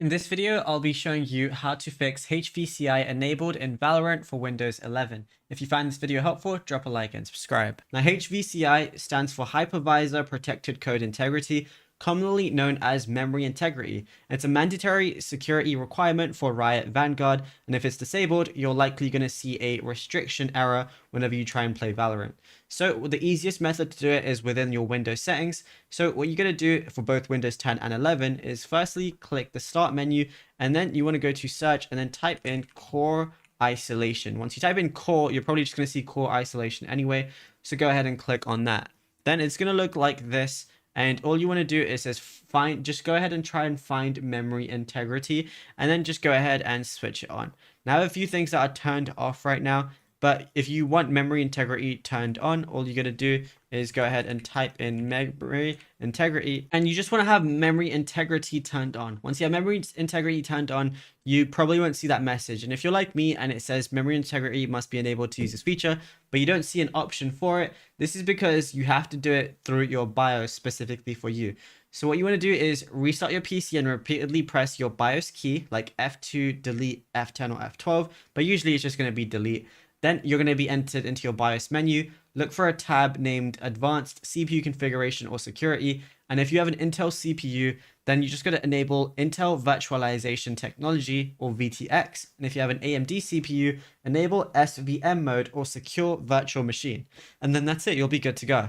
In this video, I'll be showing you how to fix HVCI enabled in Valorant for Windows 11. If you find this video helpful, drop a like and subscribe. Now, HVCI stands for Hypervisor Protected Code Integrity, commonly known as memory integrity. It's a mandatory security requirement for Riot Vanguard, and if it's disabled, you're likely going to see a restriction error whenever you try and play Valorant. So the easiest method to do it is within your Windows settings. So what you're going to do for both Windows 10 and 11 is firstly click the start menu, and then you want to go to search and then type in core isolation. Once you type in core, you're probably just going to see core isolation anyway. So go ahead and click on that. Then it's going to look like this. And all you want to do is just go ahead and try and find memory integrity, and then just go ahead and switch it on. Now, I have a few things that are turned off right now, but if you want memory integrity turned on, all you're going to do is go ahead and type in memory integrity, and you just want to have memory integrity turned on. Once you have memory integrity turned on, you probably won't see that message. And if you're like me and it says memory integrity must be enabled to use this feature, but you don't see an option for it, this is because you have to do it through your BIOS specifically for you. So what you want to do is restart your PC and repeatedly press your BIOS key, like F2, delete, F10 or F12, but usually it's just going to be delete. Then you're going to be entered into your BIOS menu. Look for a tab named Advanced CPU Configuration or Security. And if you have an Intel CPU, then you're just going to enable Intel Virtualization Technology or VTX. And if you have an AMD CPU, enable SVM mode or Secure Virtual Machine. And then that's it. You'll be good to go.